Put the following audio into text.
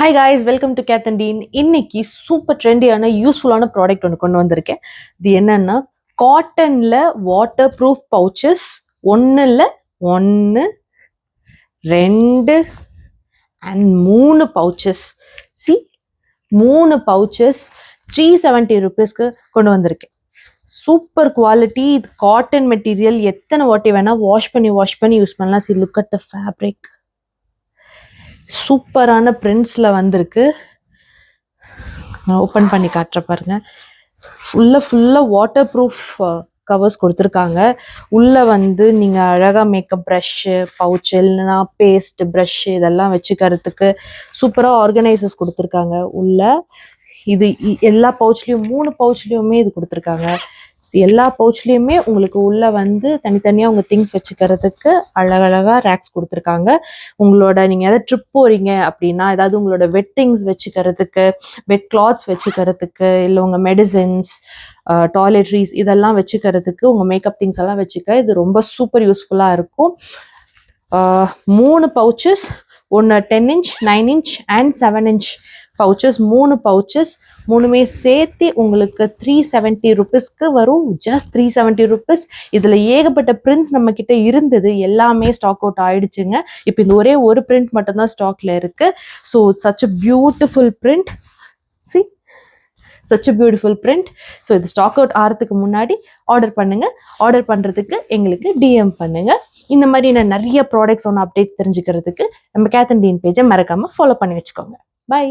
Hi guys, welcome to கேத்தண்டீன். இன்னைக்கு super ட்ரெண்டியான யூஸ்ஃபுல்லான ப்ராடக்ட் ஒன்று கொண்டு வந்திருக்கேன். இது என்னன்னா காட்டன்ல வாட்டர் ப்ரூஃப் பவுச்சஸ். ஒன்று இல்லை, 1 2 அண்ட் 3 பவுச்சஸ். சி, 3 பவுச்சஸ் 370 ருபீஸ்க்கு கொண்டு வந்திருக்கேன். Super quality. இது காட்டன் மெட்டீரியல். எத்தனை வாட்டி வேணா வாஷ் பண்ணி யூஸ் பண்ணலாம். C, look at the fabric. சூப்பரான பிரிண்ட்ஸ்ல வந்திருக்கு. ஓப்பன் பண்ணி காட்டுற பாருங்க. ஃபுல்லா வாட்டர் ப்ரூஃப் கவர்ஸ் கொடுத்துருக்காங்க. உள்ள வந்து நீங்க அழகா மேக்கப் ப்ரஷ்ஷு, பவுச், இல்லைன்னா பேஸ்ட், ப்ரஷ் இதெல்லாம் வச்சுக்கிறதுக்கு சூப்பரா ஆர்கனைசர்ஸ் கொடுத்துருக்காங்க உள்ள. இது எல்லா பவுச்லயும் 3 பவுச்லயுமே இது கொடுத்துருக்காங்க. எல்லா பவுச்லயுமே உங்களுக்கு உள்ள வந்து தனித்தனியா உங்க திங்ஸ் வச்சுக்கிறதுக்கு அழகழகா ரேக்ஸ் கொடுத்துருக்காங்க. உங்களோட நீங்க ஏதாவது ட்ரிப் போறீங்க அப்படின்னா, ஏதாவது உங்களோட வெட் திங்ஸ் வச்சுக்கிறதுக்கு, வெட் கிளாத்ஸ் வச்சுக்கிறதுக்கு, இல்லை உங்க மெடிசின்ஸ், டாய்லெட்ரிஸ் இதெல்லாம் வச்சுக்கிறதுக்கு, உங்க மேக்கப் திங்ஸ் எல்லாம் வச்சுக்க இது ரொம்ப சூப்பர் யூஸ்ஃபுல்லா இருக்கும். 3 பவுச்சஸ், ஒன்று 10 inch, 9 inch and 7 inch pouches. 3 pouches, 3மே சேர்த்து உங்களுக்கு 370 ருபீஸ்க்கு வரும். Just 370 rupees. இதுல ஏகப்பட்ட பிரிண்ட்ஸ் நம்ம கிட்ட இருந்தது, எல்லாமே ஸ்டாக் அவுட் ஆயிடுச்சுங்க. இப்போ இந்த ஒரே ஒரு பிரிண்ட் மட்டும்தான் ஸ்டாக்ல இருக்கு. So such a beautiful print. C, such a beautiful print. So இது ஸ்டாக் அவுட் ஆகிறதுக்கு முன்னாடி ஆர்டர் பண்ணுங்க. ஆர்டர் பண்றதுக்கு எங்களுக்கு டிஎம் பண்ணுங்க. இந்த மாதிரி நான் நிறைய ப்ராடக்ட்ஸ் ஒன்று அப்டேட்ஸ் தெரிஞ்சுக்கிறதுக்கு நம்ம கேத்தண்டீன் பேஜை மறக்காம ஃபாலோ பண்ணி வச்சுக்கோங்க. பை.